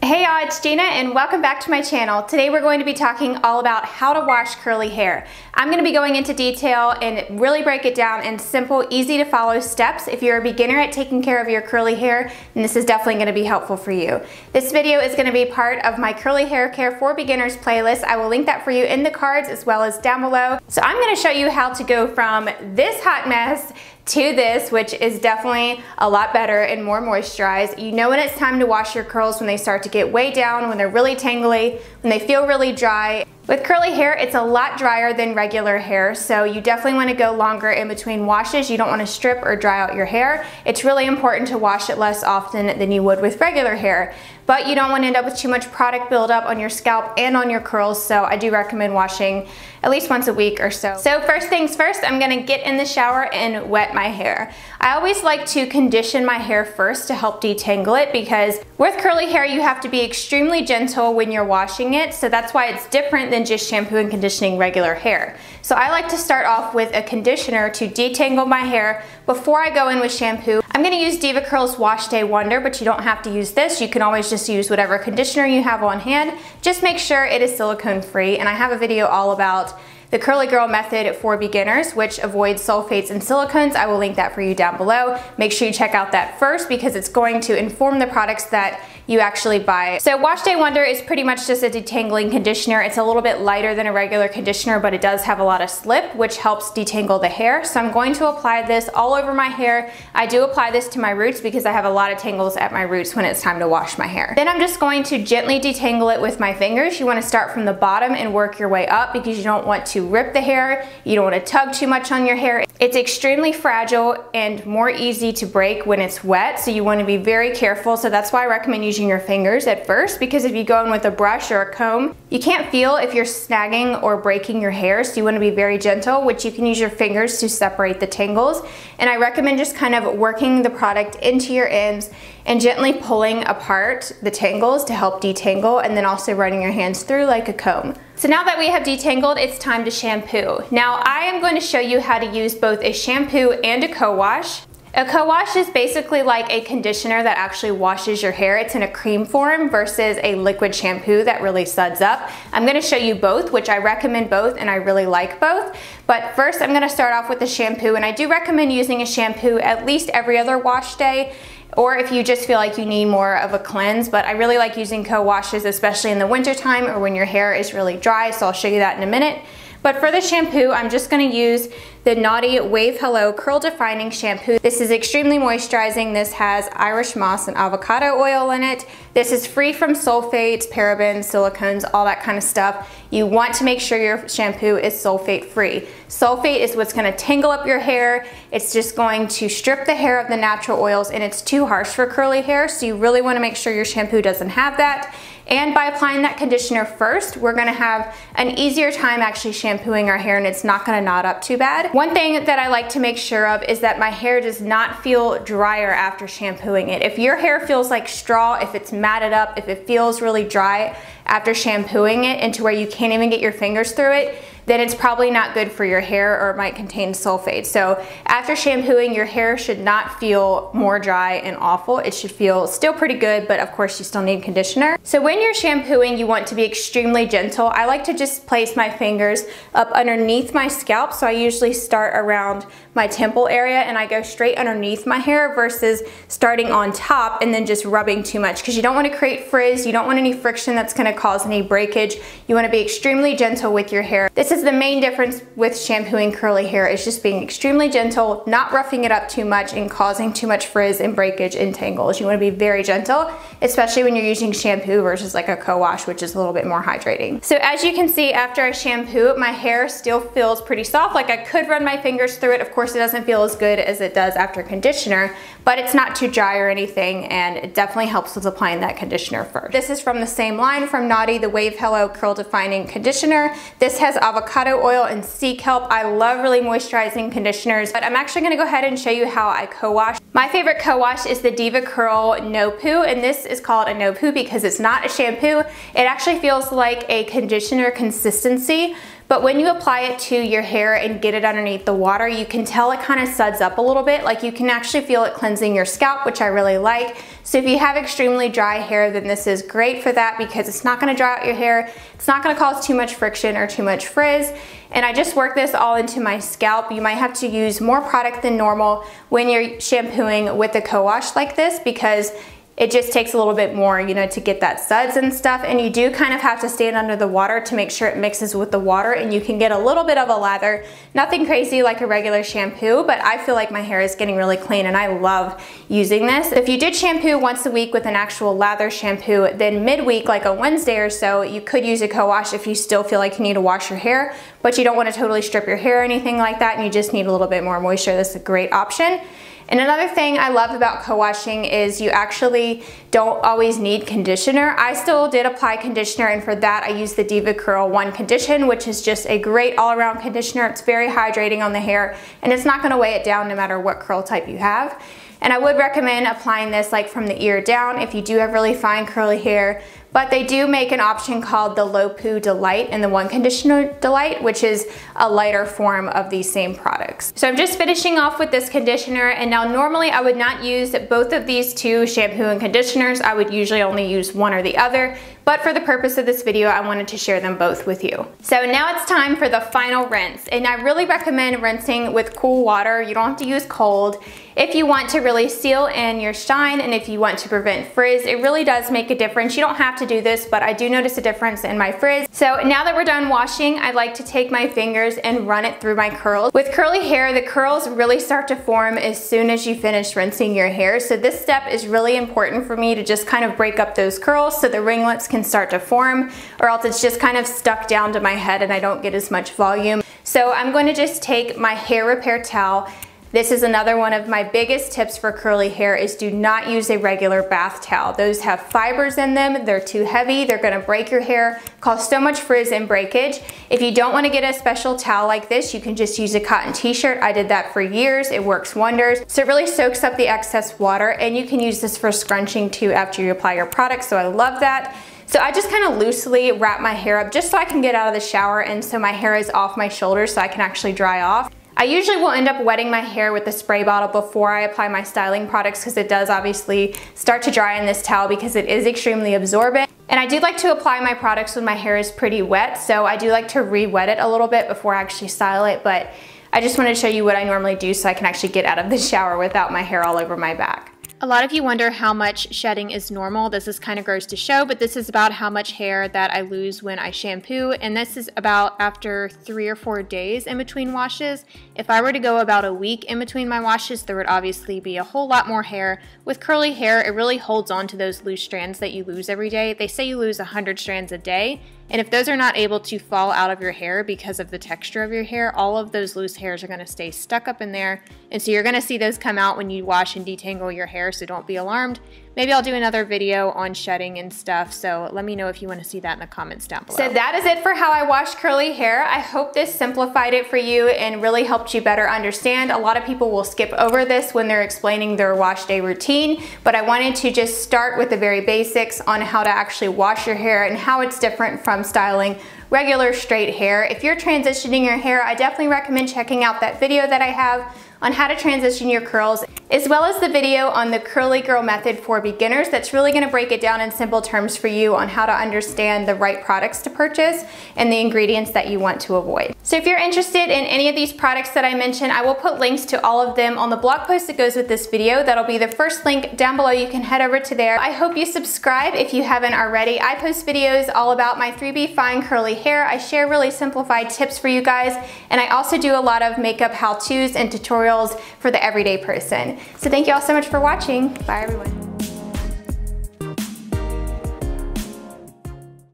Hey y'all, it's Gina and welcome back to my channel. Today we're going to be talking all about how to wash curly hair. I'm going to be going into detail and really break it down in simple, easy to follow steps. If you're a beginner at taking care of your curly hair, then this is definitely going to be helpful for you. This video is going to be part of my Curly Hair Care for Beginners playlist. I will link that for you in the cards as well as down below. So I'm going to show you how to go from this hot mess to this, which is definitely a lot better and more moisturized. You know when it's time to wash your curls when they start to get way down, when they're really tangly, when they feel really dry. With curly hair, it's a lot drier than regular hair, so you definitely want to go longer in between washes. You don't want to strip or dry out your hair. It's really important to wash it less often than you would with regular hair, but you don't want to end up with too much product buildup on your scalp and on your curls, so I do recommend washing at least once a week or so. So first things first, I'm going to get in the shower and wet my hair. I always like to condition my hair first to help detangle it, because with curly hair you have to be extremely gentle when you're washing it, so that's why it's different than just shampoo and conditioning regular hair. So I like to start off with a conditioner to detangle my hair before I go in with shampoo. I'm going to use Diva Curl's Wash Day Wonder, but you don't have to use this. You can always just use whatever conditioner you have on hand. Just make sure it is silicone free, and I have a video all about the Curly Girl method for beginners, which avoids sulfates and silicones. I will link that for you down below. Make sure you check out that first, because it's going to inform the products that you actually buy. So Wash Day Wonder is pretty much just a detangling conditioner. It's a little bit lighter than a regular conditioner, but it does have a lot of slip, which helps detangle the hair. So I'm going to apply this all over my hair. I do apply this to my roots because I have a lot of tangles at my roots when it's time to wash my hair. Then I'm just going to gently detangle it with my fingers. You want to start from the bottom and work your way up, because you don't want to rip the hair. You don't want to tug too much on your hair. It's extremely fragile and more easy to break when it's wet, so you want to be very careful. So that's why I recommend using your fingers at first, because if you go in with a brush or a comb, you can't feel if you're snagging or breaking your hair, so you want to be very gentle, which you can use your fingers to separate the tangles. And I recommend just kind of working the product into your ends and gently pulling apart the tangles to help detangle, and then also running your hands through like a comb. So now that we have detangled, it's time to shampoo. Now I am going to show you how to use both a shampoo and a co-wash. A co-wash is basically like a conditioner that actually washes your hair. It's in a cream form versus a liquid shampoo that really suds up. I'm going to show you both, which I recommend both and I really like both. But first I'm going to start off with the shampoo, and I do recommend using a shampoo at least every other wash day, or if you just feel like you need more of a cleanse. But I really like using co-washes, especially in the winter time or when your hair is really dry, so I'll show you that in a minute. But for the shampoo, I'm just going to use the Naughty Wave Hello Curl Defining Shampoo. This is extremely moisturizing. This has Irish moss and avocado oil in it. This is free from sulfates, parabens, silicones, all that kind of stuff. You want to make sure your shampoo is sulfate free. Sulfate is what's going to tangle up your hair. It's just going to strip the hair of the natural oils, and it's too harsh for curly hair, so you really want to make sure your shampoo doesn't have that. And by applying that conditioner first, we're going to have an easier time actually shampooing our hair, and it's not going to knot up too bad. One thing that I like to make sure of is that my hair does not feel drier after shampooing it. If your hair feels like straw, if it's matted up, if it feels really dry after shampooing it into where you can't even get your fingers through it, then it's probably not good for your hair, or it might contain sulfate. So after shampooing, your hair should not feel more dry and awful. It should feel still pretty good, but of course you still need conditioner. So when you're shampooing, you want to be extremely gentle. I like to just place my fingers up underneath my scalp, so I usually start around my temple area and I go straight underneath my hair versus starting on top and then just rubbing too much, because you don't want to create frizz. You don't want any friction that's going to cause any breakage. You want to be extremely gentle with your hair. This is the main difference with shampooing curly hair, is just being extremely gentle, not roughing it up too much and causing too much frizz and breakage and tangles. You want to be very gentle, especially when you're using shampoo versus like a co-wash, which is a little bit more hydrating. So as you can see, after I shampoo, my hair still feels pretty soft. Like I could run my fingers through it. Of course, it doesn't feel as good as it does after conditioner, but it's not too dry or anything, and it definitely helps with applying that conditioner first. This is from the same line from Naughty, the Wave Hello Curl Defining Conditioner. This has avocado oil and sea kelp. I love really moisturizing conditioners, but I'm actually going to go ahead and show you how I co-wash. My favorite co-wash is the Diva Curl No Poo, and this is called a no poo because it's not a shampoo. It actually feels like a conditioner consistency, but when you apply it to your hair and get it underneath the water, you can tell it kind of suds up a little bit. Like you can actually feel it cleansing your scalp, which I really like. So if you have extremely dry hair, then this is great for that because it's not gonna dry out your hair. It's not gonna cause too much friction or too much frizz. And I just work this all into my scalp. You might have to use more product than normal when you're shampooing with a co-wash like this because it just takes a little bit more, you know, to get that suds and stuff. And you do kind of have to stand under the water to make sure it mixes with the water, and you can get a little bit of a lather. Nothing crazy like a regular shampoo, but I feel like my hair is getting really clean and I love using this. If you did shampoo once a week with an actual lather shampoo, then midweek, like a Wednesday or so, you could use a co-wash if you still feel like you need to wash your hair, but you don't want to totally strip your hair or anything like that, and you just need a little bit more moisture. This is a great option. And another thing I love about co-washing is you actually don't always need conditioner. I still did apply conditioner, and for that I use the Diva Curl One Condition, which is just a great all-around conditioner. It's very hydrating on the hair and it's not going to weigh it down no matter what curl type you have. And I would recommend applying this like from the ear down if you do have really fine curly hair. But they do make an option called the Low Poo Delight and the One Conditioner Delight, which is a lighter form of these same products. So I'm just finishing off with this conditioner, and now normally I would not use both of these two shampoo and conditioners. I would usually only use one or the other, but for the purpose of this video, I wanted to share them both with you. So now it's time for the final rinse, and I really recommend rinsing with cool water. You don't have to use cold. If you want to really seal in your shine and if you want to prevent frizz, it really does make a difference. You don't have to do this, but I do notice a difference in my frizz. So now that we're done washing, I like to take my fingers and run it through my curls. With curly hair, the curls really start to form as soon as you finish rinsing your hair. So this step is really important for me to just kind of break up those curls so the ringlets can start to form, or else it's just kind of stuck down to my head and I don't get as much volume. So I'm going to just take my hair repair towel. This is another one of my biggest tips for curly hair is do not use a regular bath towel. Those have fibers in them, they're too heavy, they're gonna break your hair, cause so much frizz and breakage. If you don't wanna get a special towel like this, you can just use a cotton t-shirt. I did that for years, it works wonders. So it really soaks up the excess water, and you can use this for scrunching too after you apply your product, so I love that. So I just kind of loosely wrap my hair up just so I can get out of the shower and so my hair is off my shoulders so I can actually dry off. I usually will end up wetting my hair with the spray bottle before I apply my styling products because it does obviously start to dry in this towel because it is extremely absorbent. And I do like to apply my products when my hair is pretty wet, so I do like to re-wet it a little bit before I actually style it, but I just wanted to show you what I normally do so I can actually get out of the shower without my hair all over my back. A lot of you wonder how much shedding is normal. This is kind of gross to show, but this is about how much hair that I lose when I shampoo, and this is about after 3 or 4 days in between washes. If I were to go about a week in between my washes, there would obviously be a whole lot more hair. With curly hair, it really holds on to those loose strands that you lose every day. They say you lose 100 strands a day, and if those are not able to fall out of your hair because of the texture of your hair, all of those loose hairs are going to stay stuck up in there, and so you're going to see those come out when you wash and detangle your hair, so don't be alarmed. Maybe I'll do another video on shedding and stuff, so let me know if you want to see that in the comments down below. So that is it for how I wash curly hair. I hope this simplified it for you and really helped you better understand. A lot of people will skip over this when they're explaining their wash day routine, but I wanted to just start with the very basics on how to actually wash your hair and how it's different from styling regular straight hair. If you're transitioning your hair, I definitely recommend checking out that video that I have on how to transition your curls, as well as the video on the Curly Girl method for beginners that's really going to break it down in simple terms for you on how to understand the right products to purchase and the ingredients that you want to avoid. So if you're interested in any of these products that I mentioned, I will put links to all of them on the blog post that goes with this video. That'll be the first link down below. You can head over to there. I hope you subscribe if you haven't already. I post videos all about my 3B fine curly hair. I share really simplified tips for you guys, and I also do a lot of makeup how-tos and tutorials for the everyday person. So thank you all so much for watching. Bye everyone.